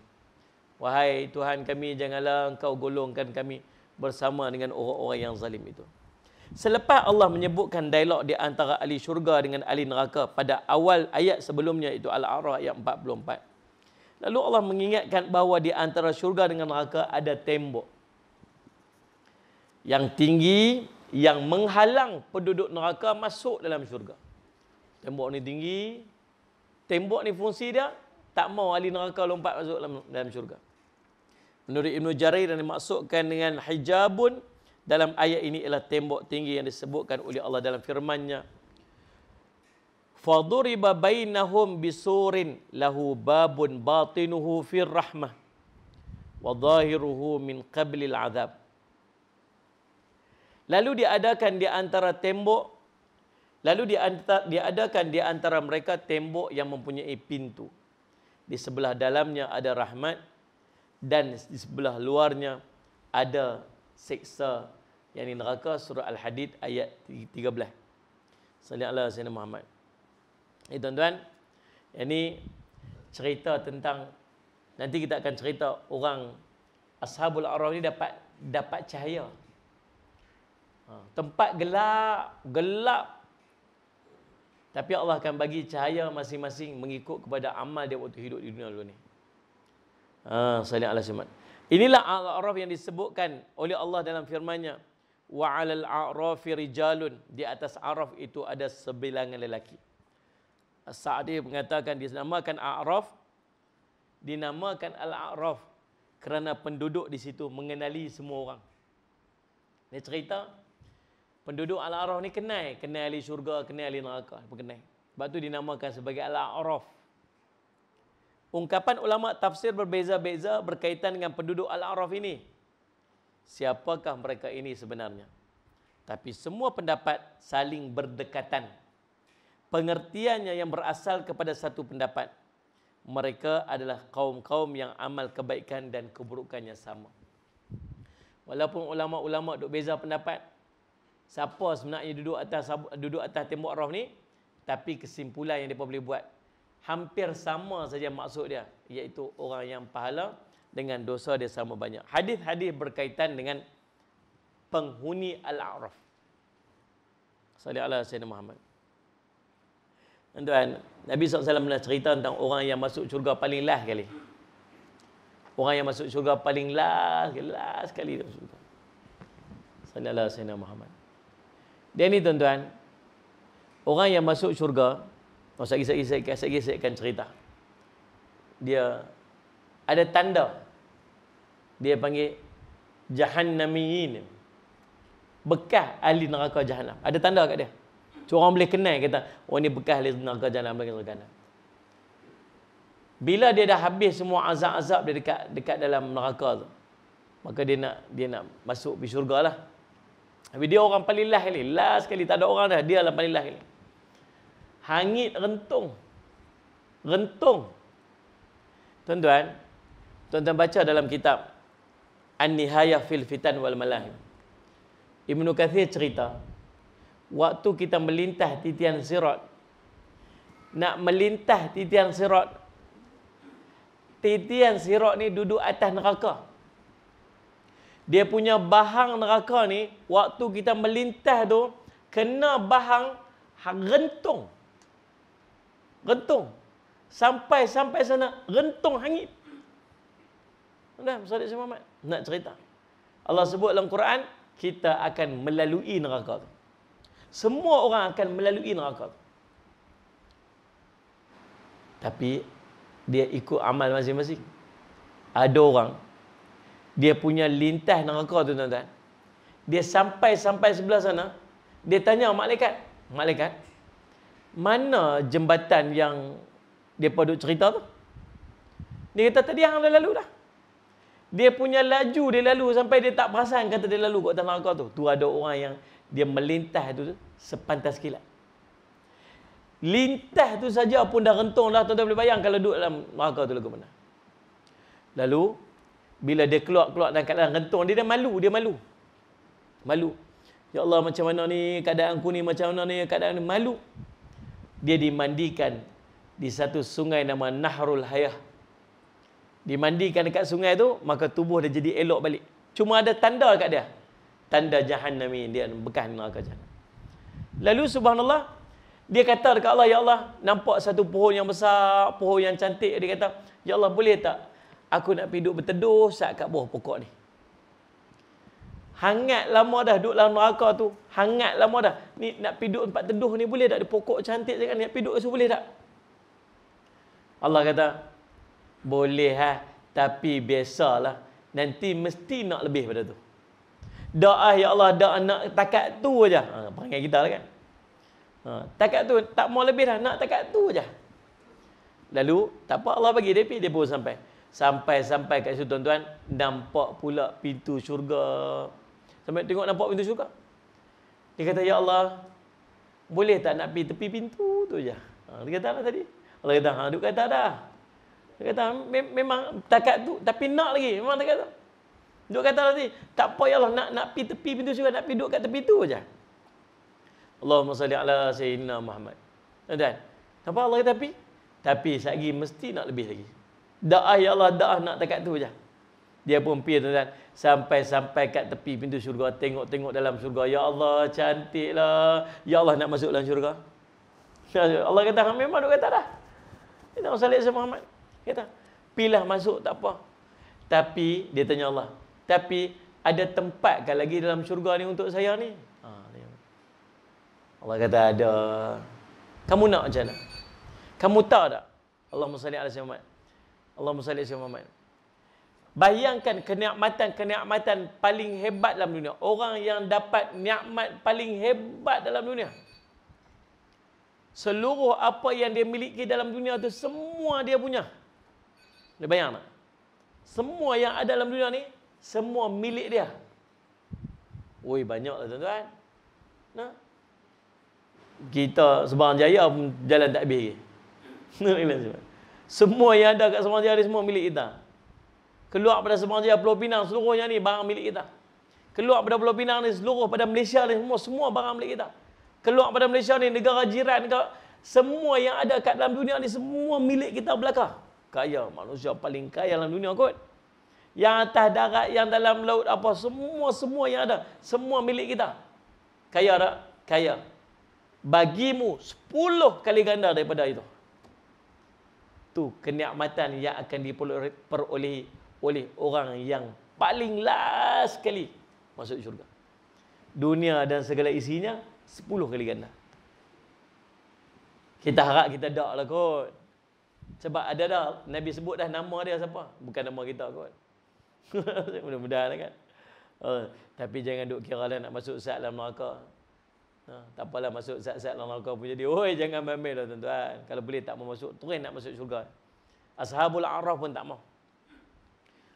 Wahai Tuhan kami, janganlah engkau golongkan kami bersama dengan orang-orang yang zalim itu. Selepas Allah menyebutkan dialog di antara ahli syurga dengan ahli neraka pada awal ayat sebelumnya, itu Al-A'raf ayat 44. Lalu Allah mengingatkan bahawa di antara syurga dengan neraka ada tembok yang tinggi yang menghalang penduduk neraka masuk dalam syurga. Tembok ni tinggi. Tembok ni fungsi dia tak mau ahli neraka lompat masuk dalam syurga. Menurut Ibn Jarir, yang dimaksudkan dengan hijabun dalam ayat ini ialah tembok tinggi yang disebutkan oleh Allah dalam firman-Nya. Faduriba bainahum bisurin lahu babun batinuhu fir rahmah wa zahiruhu min qablil azab. Lalu diadakan di antara tembok, diadakan di antara mereka tembok yang mempunyai pintu. Di sebelah dalamnya ada rahmat dan di sebelah luarnya ada siksa, yakni neraka. Surah Al-Hadid ayat 13. Sallallahu alaihi wasallam Muhammad. Tuan-tuan, ini cerita tentang, nanti kita akan cerita orang Ashabul A'raf ni dapat cahaya. Tempat gelap. Tapi Allah akan bagi cahaya masing-masing mengikut kepada amal dia waktu hidup di dunia dulu ni. Sallallahu alaihi wasallam. Inilah Al-A'raf yang disebutkan oleh Allah dalam firman-Nya, wa 'alal a'rafi rijalun, di atas A'raf itu ada sebilangan lelaki. As-Sa'di mengatakan dinamakan A'raf, dinamakan Al-A'raf kerana penduduk di situ mengenali semua orang. Dia cerita penduduk Al-A'raf ni kenal ahli syurga, kenal ahli neraka, kenal. Sebab tu dinamakan sebagai Al-A'raf. Ungkapan ulama tafsir berbeza-beza berkaitan dengan penduduk Al-A'raf ini. Siapakah mereka ini sebenarnya? Tapi semua pendapat saling berdekatan. Pengertiannya yang berasal kepada satu pendapat. Mereka adalah kaum-kaum yang amal kebaikan dan keburukannya sama. Walaupun ulama-ulama duk beza pendapat, siapa sebenarnya duduk atas tembok Araf ni, tapi kesimpulan yang mereka boleh buat hampir sama saja maksud dia, iaitu orang yang pahala dengan dosa dia sama banyak. Hadis-hadis berkaitan dengan penghuni Al-A'raf. Sallallahu alaihi wasallam Muhammad. Tuan, Nabi SAW pernah cerita tentang orang yang masuk syurga paling last sekali. Orang yang masuk syurga paling last sekali dalam syurga. Sallallahu alaihi wasallam Muhammad. Dia ni tuan-tuan, orang yang masuk syurga, saya akan cerita. Dia ada tanda. Dia panggil Jahannamiyin. Bekas ahli neraka Jahannam. Ada tanda kat dia. So, orang boleh kenal, kata, oh ni bekas ahli neraka Jahannam. Bila dia dah habis semua azab-azab dia dekat dalam neraka tu, maka dia nak masuk pergi syurga lah. Tapi dia orang paling last sekali, tak ada orang dah, dia lah paling last sekali. Hangit rentung. Tuan-tuan baca dalam kitab An-Nihayah fil Fitan wal Malahim. Ibnu Katsir cerita, waktu kita melintas titian sirat, nak melintas titian sirat ni duduk atas neraka. Dia punya bahang neraka ni, waktu kita melintas tu, kena bahang rentung. Sampai sana, rentung hangit. Dah, Ustaz Muhammad nak cerita. Allah sebut dalam Quran, kita akan melalui neraka tu. Semua orang akan melalui neraka tu. Tapi dia ikut amal masing-masing. Ada orang dia punya lintas neraka tu, tuan-tuan. Dia sampai sebelah sana, dia tanya malaikat, mana jembatan yang depa duk cerita tu? Dia kata tadi hang dah lalu dah. Dia punya laju, dia lalu sampai dia tak perasan kata dia lalu kat atas neraka tu. Tu ada orang yang dia melintas tu sepantas kilat. Lintas tu saja pun dah rentung dah, tuan-tuan boleh bayang kalau duduk dalam neraka tu lagu mana. Lalu bila dia keluar dalam keadaan rentung, dia malu, malu. Ya Allah, macam mana ni keadaanku ni, macam mana ni keadaan ni, malu. Dia dimandikan di satu sungai nama Nahrul Hayah. Dimandikan dekat sungai tu, maka tubuh dia jadi elok balik. Cuma ada tanda dekat dia, tanda Jahannami, dia bekas neraka Jahannam. Lalu subhanallah, dia kata dekat Allah, ya Allah, nampak satu pohon yang besar, pohon yang cantik. Dia kata, ya Allah, boleh tak aku nak pergi duduk berteduh saat kat bawah pokok ni? Hangat lama dah duduk dalam neraka tu. Hangat lama dah. Ni nak pergi duduk tempat teduh ni boleh tak? Ada pokok cantik je kan, nak pergi duduk kat situ boleh tak? Allah kata, boleh tapi biasalah, nanti mesti nak lebih pada tu. Doa ya Allah, doa nak takat tu aja. Panggil kita lah kan. Takat tu, tak mau lebih dah, nak takat tu aja. Lalu tak apa, Allah bagi dia pun sampai kat situ tuan-tuan, nampak pula pintu syurga. Sampai tengok nampak pintu syurga. Dia kata, ya Allah, boleh tak nak pergi tepi pintu tu aja? Dia kata lah tadi. Allah kata, duk kata dah. Dia kata, memang takat tu, tapi nak lagi, memang takat tu. Duk kata tadi, tak apa ya Allah, nak pergi tepi pintu syurga, nak pergi duduk kat tepi tu aja. Allahumma salli ala Sayyidina Muhammad. Tuan-tuan, apa Allah kata tapi lagi mesti nak lebih lagi. Doa ya Allah, doa nak takat tu aja. Dia pun pergi tuan-tuan, sampai kat tepi pintu syurga, tengok dalam syurga. Ya Allah, cantiklah. Ya Allah, nak masuk dalam syurga. Allah kata, memang duk kata dah. Kita salli ala Muhammad. Kata, pilih masuk tak apa. Tapi dia tanya Allah, tapi ada tempat kan lagi dalam syurga ni untuk saya ni? Allah kata ada. Kamu nak macam mana? Kamu tahu tak? Allahumma salli ala Muhammad. Allahumma salli ala Muhammad. Bayangkan kenikmatan paling hebat dalam dunia. Orang yang dapat nikmat paling hebat dalam dunia. Seluruh apa yang dia miliki dalam dunia tu semua dia punya. Dia bayang tak? Semua yang ada dalam dunia ni semua milik dia. Oi, banyaklah tuan-tuan. Nah. Kita Sembarang Jaya pun jalan tak habis. Semua yang ada kat Sembarang Jaya ni semua milik kita. Keluar pada Sembarang Jaya Pulau Pinang, seluruhnya ni barang milik kita. Keluar pada Pulau Pinang ni, seluruh pada Malaysia ni semua barang milik kita. Keluar pada Malaysia ni, negara jiran, semua yang ada kat dalam dunia ni semua milik kita belaka. Kaya, manusia paling kaya dalam dunia kot. Yang atas darat, yang dalam laut apa, semua yang ada, semua milik kita. Kaya tak? Kaya. Bagimu 10 kali ganda daripada itu. Tu kenikmatan yang akan diperolehi oleh orang yang paling last sekali masuk syurga. Dunia dan segala isinya 10 kali ganda. Kita harap kita tak lah kot. Sebab ada dah, Nabi sebut dah nama dia siapa. Bukan nama kita kot. Mudah-mudahan kan. Tapi jangan duk kira lah nak masuk sat dalam neraka. Tak apalah masuk sat-sat dalam neraka pun jadi. Oi, jangan bambil lah tuan-tuan. Kalau boleh tak mau masuk, terus nak masuk syurga. Ashabul A'raf pun tak mau.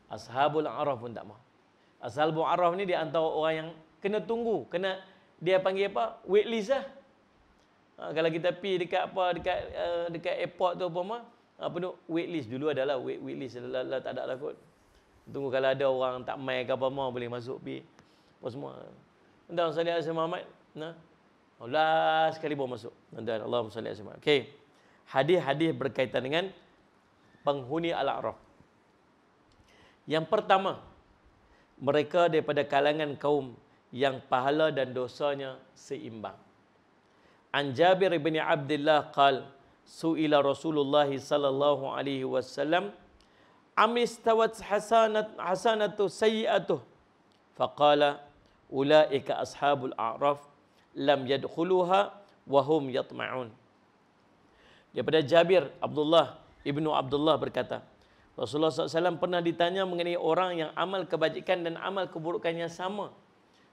Ashabul A'raf pun tak mau. Ashabul A'raf ni dia antara orang yang kena tunggu, kena dia panggil apa? Waitlist lah. Kalau kita pergi dekat apa, dekat airport tu apa tu, waitlist dulu adalah waitlist lah, tak ada lah kot. Tunggu kalau ada orang tak mai ke apa boleh masuk pergi. Apa semua. Tuan-tuan salli ala Muhammad. Allah sekali baru masuk. Tuan-tuan, Allahumma salli ala Muhammad. Okey. Hadis-hadis berkaitan dengan penghuni Al-A'raf. Yang pertama, mereka daripada kalangan kaum yang pahala dan dosanya seimbang. An Jabir bin Abdullah qal su'ila Rasulullah sallallahu alaihi wasallam amistawat hasanatu sayyi'atuh faqala ulaika ashabul a'raf lam yadkhuluha wa hum yatma'un. Daripada Jabir Ibnu Abdullah berkata, Rasulullah SAW pernah ditanya mengenai orang yang amal kebajikan dan amal keburukannya sama.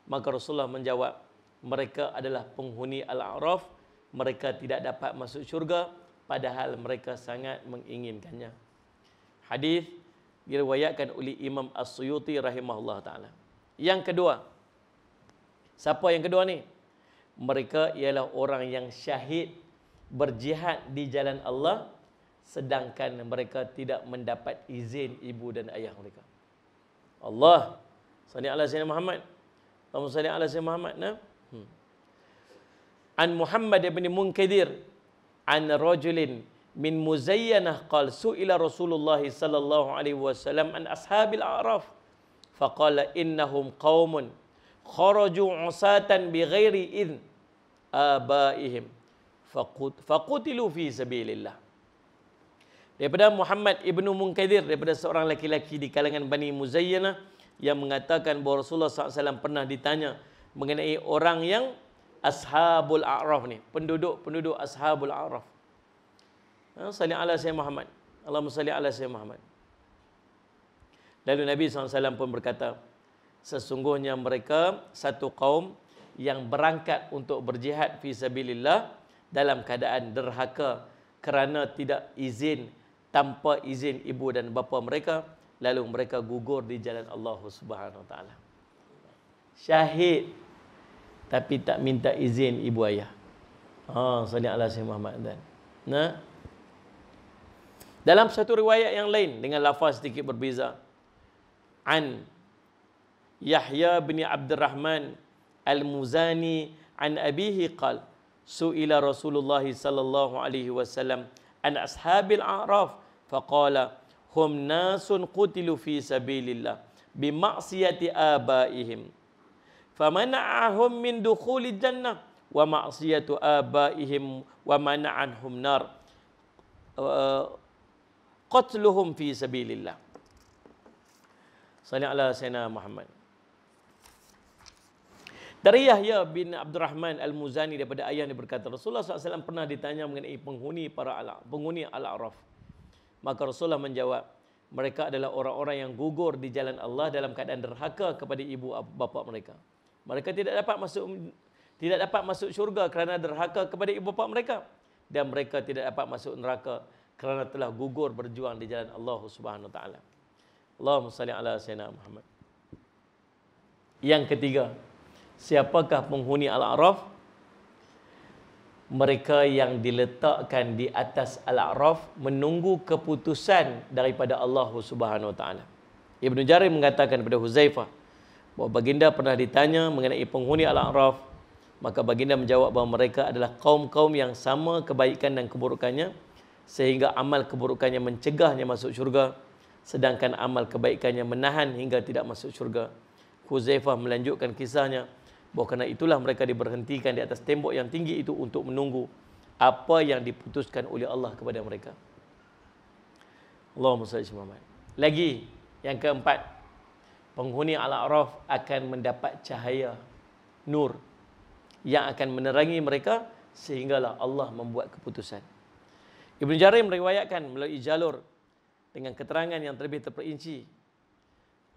Maka Rasulullah menjawab, mereka adalah penghuni Al-A'raf, mereka tidak dapat masuk syurga padahal mereka sangat menginginkannya. Hadis diriwayatkan oleh Imam As-Suyuti rahimahullah taala. Yang kedua, siapa yang kedua ni? Mereka ialah orang yang syahid berjihad di jalan Allah sedangkan mereka tidak mendapat izin ibu dan ayah mereka. Allah salli ala sayyidina Muhammad. Allahumma salli ala sayyidina Muhammad. An Muhammad bin Munkadir an rajulin min Muzayyanah qala su'ila Rasulullah sallallahu alaihi wasallam an ashabil a'raf faqala innahum qaumun kharaju usatan bighairi idn abaihim faqutilu fi sabilillah. Daripada Muhammad ibnu Munkadir, daripada seorang laki-laki di kalangan Bani Muzayyanah yang mengatakan bahawa Rasulullah SAW pernah ditanya mengenai orang yang Ashabul A'raf ni, penduduk Ashabul A'raf. Salli ala sayyidina Muhammad. Allahumma salli ala sayyidina Muhammad. Lalu Nabi SAW pun berkata, sesungguhnya mereka satu kaum yang berangkat untuk berjihad fi sabilillah dalam keadaan derhaka kerana tidak izin, tanpa izin ibu dan bapa mereka, lalu mereka gugur di jalan Allah Subhanahu wa taala. Syahid tapi tak minta izin ibu ayah. Salli ala sayyidina Muhammad dan. Nah. Dalam satu riwayat yang lain dengan lafaz sedikit berbeza. An Yahya bin Abdurrahman Al-Muzani an abihi qala su'ila Rasulullah sallallahu alaihi wasallam an ashabil a'raf faqala hum nasun qutilu fi sabilillah bi ma'siyati abaihim famana'ahum min dukhulil jannah wa ma'siyatu abaihim wa mana'anhum nar qatluhum fi sabilillah. Salli ala sayyidina Muhammad. Dari Yahya bin Abdurrahman Al-Muzani daripada ayahnya berkata, Rasulullah SAW pernah ditanya mengenai penghuni Al-A'raf. Maka Rasulullah menjawab, mereka adalah orang-orang yang gugur di jalan Allah dalam keadaan derhaka kepada ibu bapa mereka. Mereka tidak dapat masuk syurga kerana derhaka kepada ibu bapa mereka, dan mereka tidak dapat masuk neraka kerana telah gugur berjuang di jalan Allah Subhanahu wa taala. Allahumma salli ala sayyidina Muhammad. Yang ketiga, siapakah penghuni Al-A'raf? Mereka yang diletakkan di atas Al-A'raf menunggu keputusan daripada Allah Subhanahu wa taala. Ibnu Jarir mengatakan kepada Huzaifah bahawa baginda pernah ditanya mengenai penghuni Al-A'raf, maka baginda menjawab bahawa mereka adalah kaum-kaum yang sama kebaikan dan keburukannya sehingga amal keburukannya mencegahnya masuk syurga, sedangkan amal kebaikannya menahan hingga tidak masuk syurga. Huzaifah melanjutkan kisahnya bahawa kerana itulah mereka diberhentikan di atas tembok yang tinggi itu untuk menunggu apa yang diputuskan oleh Allah kepada mereka. Allahumma salli ala Muhammad. Lagi yang keempat, penghuni Al-A'raf akan mendapat cahaya nur yang akan menerangi mereka sehinggalah Allah membuat keputusan. Ibnu Jarir meriwayatkan melalui jalur dengan keterangan yang terlebih terperinci.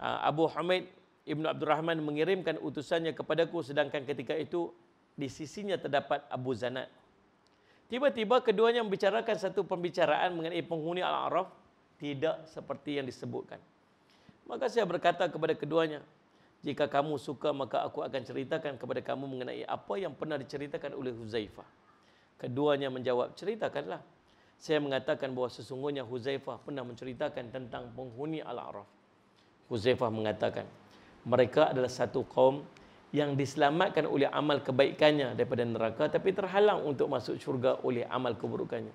Abu Hamid Ibnu Abdurrahman mengirimkan utusannya kepadaku sedangkan ketika itu di sisinya terdapat Abu Zanad. Tiba-tiba keduanya membicarakan satu pembicaraan mengenai penghuni Al-A'raf tidak seperti yang disebutkan. Maka saya berkata kepada keduanya, jika kamu suka maka aku akan ceritakan kepada kamu mengenai apa yang pernah diceritakan oleh Huzaifah. Keduanya menjawab, ceritakanlah. Saya mengatakan bahawa sesungguhnya Huzaifah pernah menceritakan tentang penghuni Al-A'raf. Huzaifah mengatakan, mereka adalah satu kaum yang diselamatkan oleh amal kebaikannya daripada neraka tapi terhalang untuk masuk syurga oleh amal keburukannya.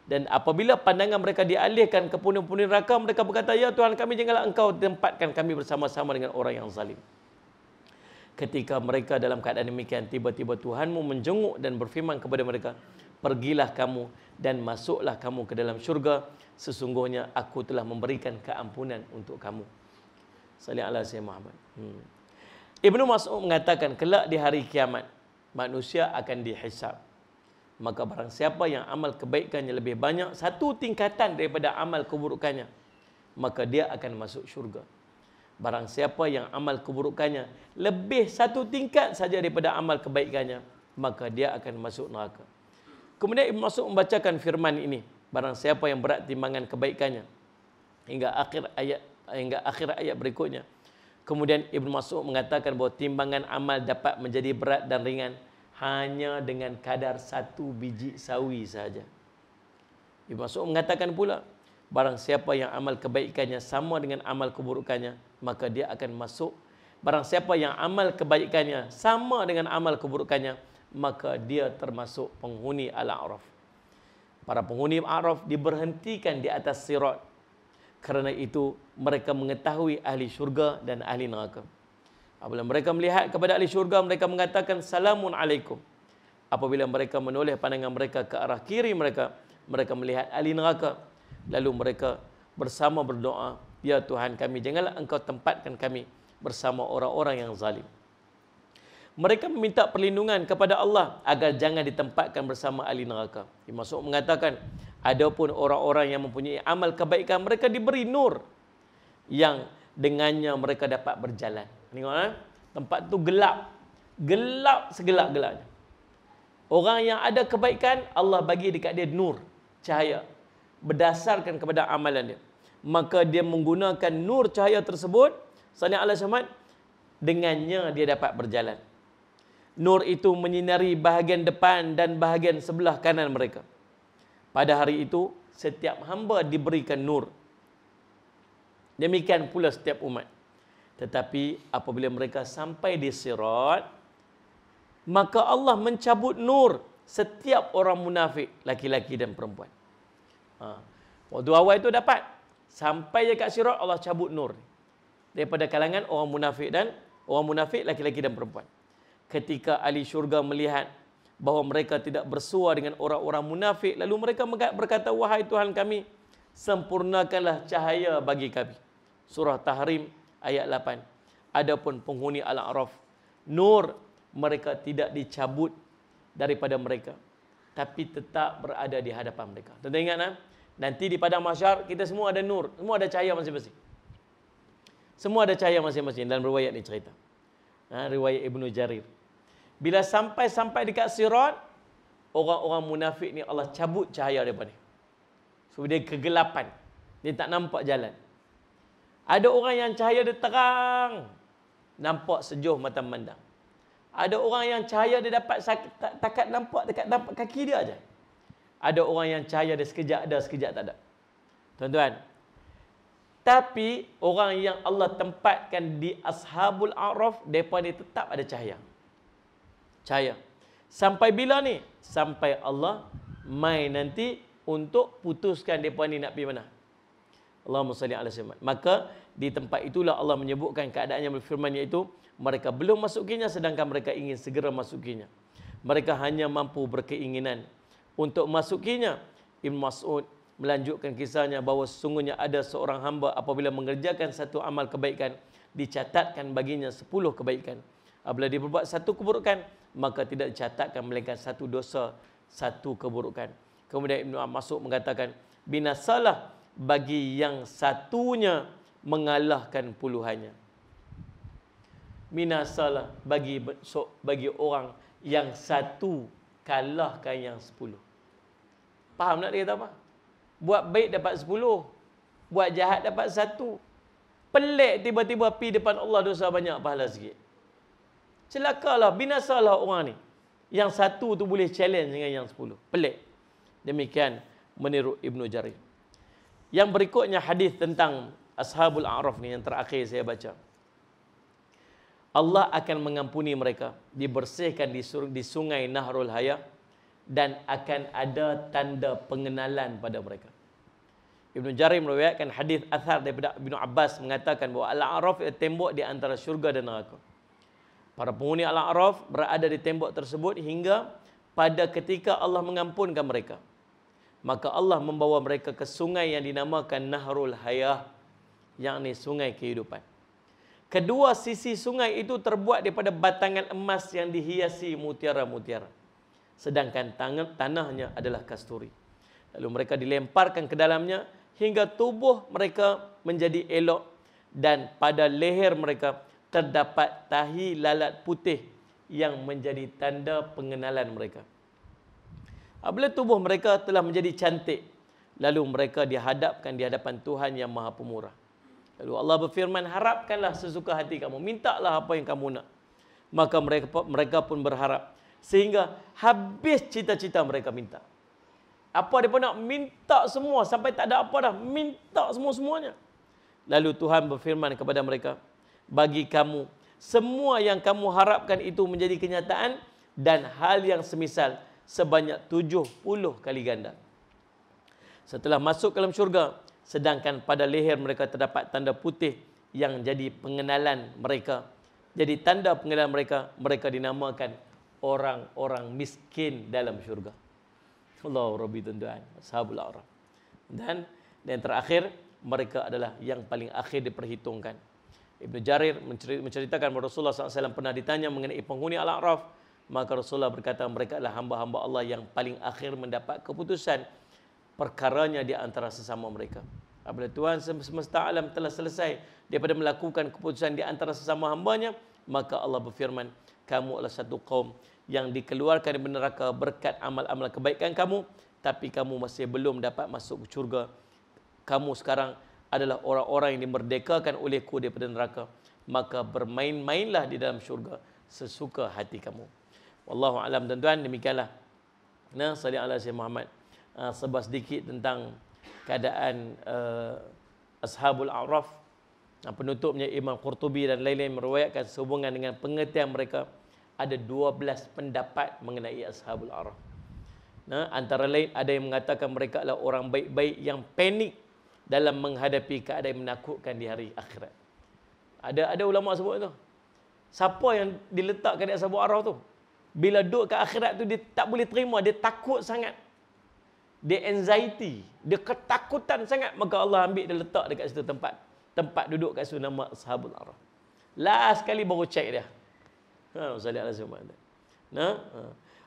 Dan apabila pandangan mereka dialihkan ke pundi-pundi neraka, mereka berkata, ya Tuhan kami, janganlah engkau tempatkan kami bersama-sama dengan orang yang zalim. Ketika mereka dalam keadaan demikian, tiba-tiba Tuhanmu menjenguk dan berfirman kepada mereka, pergilah kamu dan masuklah kamu ke dalam syurga, sesungguhnya aku telah memberikan keampunan untuk kamu. Salli ala sayyidina Muhammad. Ibnu Mas'ud mengatakan, kelak di hari kiamat manusia akan dihisab. Maka barang siapa yang amal kebaikannya lebih banyak satu tingkatan daripada amal keburukannya, maka dia akan masuk syurga. Barang siapa yang amal keburukannya lebih satu tingkat saja daripada amal kebaikannya, maka dia akan masuk neraka. Kemudian Ibnu Mas'ud membacakan firman ini, barang siapa yang berat timbangan kebaikannya, hingga akhir ayat berikutnya. Kemudian Ibnu Mas'ud mengatakan bahawa timbangan amal dapat menjadi berat dan ringan hanya dengan kadar 1 biji sawi saja. Ibnu Mas'ud mengatakan pula, barang siapa yang amal kebaikannya sama dengan amal keburukannya, maka dia akan masuk. Barang siapa yang amal kebaikannya sama dengan amal keburukannya, maka dia termasuk penghuni Al-A'raf. Para penghuni Al-A'raf diberhentikan di atas sirat. Kerana itu mereka mengetahui ahli syurga dan ahli neraka. Apabila mereka melihat kepada ahli syurga, mereka mengatakan salamun alaikum. Apabila mereka menoleh pandangan mereka ke arah kiri mereka, mereka melihat ahli neraka. Lalu mereka bersama berdoa, ya Tuhan kami, janganlah engkau tempatkan kami bersama orang-orang yang zalim. Mereka meminta perlindungan kepada Allah agar jangan ditempatkan bersama ahli neraka. Ibnu Mas'ud mengatakan, adapun orang-orang yang mempunyai amal kebaikan, mereka diberi nur yang dengannya mereka dapat berjalan. Tengok, tempat tu gelap. Gelap segelap-gelapnya. Orang yang ada kebaikan, Allah bagi dekat dia nur, cahaya, berdasarkan kepada amalan dia. Maka dia menggunakan nur cahaya tersebut, Salih Allah Syamad, dengannya dia dapat berjalan. Nur itu menyinari bahagian depan dan bahagian sebelah kanan mereka. Pada hari itu, setiap hamba diberikan nur. Demikian pula setiap umat. Tetapi apabila mereka sampai di sirat, maka Allah mencabut nur setiap orang munafik, laki-laki dan perempuan. Waktu awal itu dapat. Sampai dekat sirat, Allah cabut nur daripada kalangan orang munafik laki-laki dan perempuan. Ketika ahli syurga melihat bahawa mereka tidak bersua dengan orang-orang munafik, lalu mereka berkata, wahai Tuhan kami, sempurnakanlah cahaya bagi kami. Surah Tahrim ayat 8. Adapun penghuni Al-A'raf, nur mereka tidak dicabut daripada mereka, tapi tetap berada di hadapan mereka. Tuan ingat, nanti di padang mahsyar kita semua ada nur, semua ada cahaya masing-masing. Semua ada cahaya masing-masing. Dalam riwayat ni cerita, riwayat Ibnu Jarir. Bila sampai dekat sirat, orang-orang munafik ni Allah cabut cahaya daripada ni. So dia kegelapan, dia tak nampak jalan. Ada orang yang cahaya dia terang, nampak sejuh mata memandang. Ada orang yang cahaya dia dapat takat nampak kaki dia aja. Ada orang yang cahaya dia sekejap ada, sekejap tak ada. Tuan-tuan, tapi orang yang Allah tempatkan di Ashabul A'raf, mereka ni tetap ada cahaya. Cahaya. Sampai bila ni? Sampai Allah mai nanti untuk putuskan mereka ni nak pergi mana. Allahumma salli ala sayyidina. Maka di tempat itulah Allah menyebutkan keadaannya berfirman, iaitu mereka belum masukinya sedangkan mereka ingin segera masukinya. Mereka hanya mampu berkeinginan untuk masukinya. Ibnu Mas'ud melanjutkan kisahnya bahawa sesungguhnya ada seorang hamba apabila mengerjakan satu amal kebaikan, dicatatkan baginya 10 kebaikan. Apabila dia berbuat satu keburukan, maka tidak dicatatkan melainkan satu dosa, satu keburukan. Kemudian Ibnu Mas'ud mengatakan, binasalah bagi yang satunya mengalahkan puluhannya. Binasalah bagi orang yang satu kalahkan yang 10. Faham tak dia kata apa? Buat baik dapat 10, buat jahat dapat 1. Pelik tiba-tiba pi depan Allah dosa banyak, pahala sikit. Celakalah, binasalah orang ni. Yang satu tu boleh challenge dengan yang 10. Pelik. Demikian menurut Ibnu Jarir. Yang berikutnya hadis tentang Ashabul A'raf ni yang terakhir saya baca. Allah akan mengampuni mereka, dibersihkan di sungai Nahrul Hayah, dan akan ada tanda pengenalan pada mereka. Ibnu Jarir meriwayatkan hadis athar daripada Ibnu Abbas mengatakan bahawa Al-A'raf ialah tembok di antara syurga dan neraka. Para penghuni Al-A'raf berada di tembok tersebut hingga pada ketika Allah mengampunkan mereka. Maka Allah membawa mereka ke sungai yang dinamakan Nahrul Hayah, yakni sungai kehidupan. Kedua sisi sungai itu terbuat daripada batangan emas yang dihiasi mutiara-mutiara. Sedangkan tanahnya adalah kasturi. Lalu mereka dilemparkan ke dalamnya hingga tubuh mereka menjadi elok, dan pada leher mereka terdapat tahi lalat putih yang menjadi tanda pengenalan mereka. Apabila tubuh mereka telah menjadi cantik, lalu mereka dihadapkan di hadapan Tuhan yang Maha Pemurah. Lalu Allah berfirman, harapkanlah sesuka hati kamu, mintalah apa yang kamu nak. Maka mereka pun berharap. Sehingga habis cita-cita mereka minta. Apa mereka nak minta semua sampai tak ada apa dah, minta semua-semuanya. Lalu Tuhan berfirman kepada mereka, bagi kamu semua yang kamu harapkan itu menjadi kenyataan dan hal yang semisal sebanyak 70 kali ganda. Setelah masuk ke dalam syurga, sedangkan pada leher mereka terdapat tanda putih yang jadi pengenalan mereka. Jadi tanda pengenalan mereka, mereka dinamakan orang-orang miskin dalam syurga. Allah Rabbi tuan-tuan, Ashabul A'raf. Dan terakhir, mereka adalah yang paling akhir diperhitungkan. Ibnu Jarir menceritakan bahawa Rasulullah SAW pernah ditanya mengenai penghuni Al-A'raf. Maka Rasulullah berkata, mereka adalah hamba-hamba Allah yang paling akhir mendapat keputusan perkaranya di antara sesama mereka. Apabila Tuhan semesta alam telah selesai daripada melakukan keputusan di antara sesama hambanya, maka Allah berfirman, kamu adalah satu kaum yang dikeluarkan dari neraka berkat amal-amal kebaikan kamu, tapi kamu masih belum dapat masuk ke syurga. Kamu sekarang adalah orang-orang yang dimerdekakan olehku daripada neraka, maka bermain-mainlah di dalam syurga sesuka hati kamu. Wallahu alam tuan-tuan, demikianlah. Nah, salli ala Sayyidina Muhammad. Sebab sedikit tentang keadaan Ashabul A'raf. Penutupnya Imam Qurtubi dan lain-lain meriwayatkan sehubungan dengan pengertian mereka ada 12 pendapat mengenai Ashabul A'raf. Nah, antara lain ada yang mengatakan mereka adalah orang baik-baik yang panik dalam menghadapi keadaan menakutkan di hari akhirat. Ada ulama sebut tu. Siapa yang diletakkan di Ashabul A'raf tu, bila duduk ke akhirat tu dia tak boleh terima, dia takut sangat. Dia anxiety, dia ketakutan sangat, maka Allah ambil dia letak dekat situ tempat duduk kat situ nama Ashabul A'raf. Last kali baru check dia.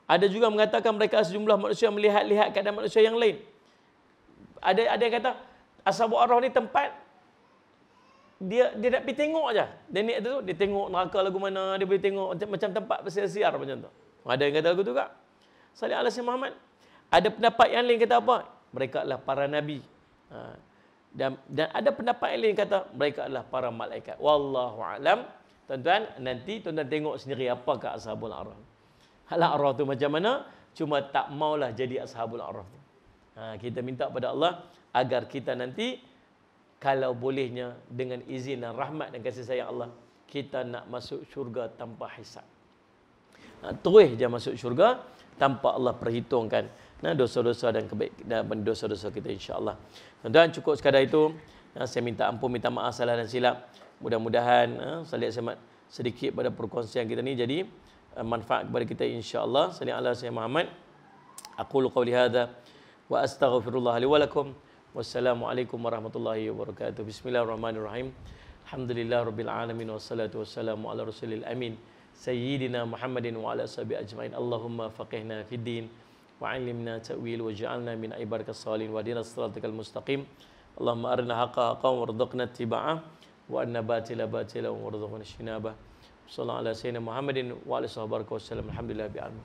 Ada juga mengatakan mereka sejumlah manusia melihat-lihat keadaan manusia yang lain. Ada yang kata Ashabul A'raf ni tempat dia nak pergi tengok aja. Dia ni tu dia tengok neraka lagu mana, dia boleh tengok macam tempat bersiar-siar macam tu. Ada yang kata lagu tu kak. Sallallahu alaihi Muhammad. Ada pendapat yang lain kata apa? Mereka adalah para nabi. Dan ada pendapat yang lain kata mereka adalah para malaikat. Wallahu alam. Tuan-tuan, nanti tuan-tuan tengok sendiri apakah Ashabul A'raf. Al-A'raf tu macam mana? Cuma tak maulah jadi Ashabul A'raf. Kita minta pada Allah agar kita nanti kalau bolehnya dengan izin dan rahmat dan kasih sayang Allah, kita nak masuk syurga tanpa hisab. Terus je masuk syurga tanpa Allah perhitungkan dosa-dosa dan dosa-dosa kita, insya-Allah. Tuan-tuan, cukup sekadar itu. Saya minta ampun, minta maaf salah dan silap. Mudah-mudahan sedikit pada perkongsian kita ni jadi manfaat kepada kita, insya-Allah. Sallallahu alaihi wasallam Muhammad. Aqulu qawli hadza wa astaghfirullah li wa lakum. Wassalamualaikum warahmatullahi wabarakatuh. Bismillahirrahmanirrahim. Alhamdulillahirabbil alamin wassalatu wassalamu ala rasulil amin. Sayyidina Muhammadin wa ala sahbihi ajmain. Allahumma faqihna fid din wa 'allimna ta'wil waj'alna min ibadikas salihin wa dinas siratal mustaqim. Allahumma arina haqqa haqqan warzuqna ittiba'ah wa anna batila batila warzuqna ijtinabah. Sallallahu ala sayyidina Muhammadin wa ala sahbihi wasallam. Alhamdulillah bi'almi.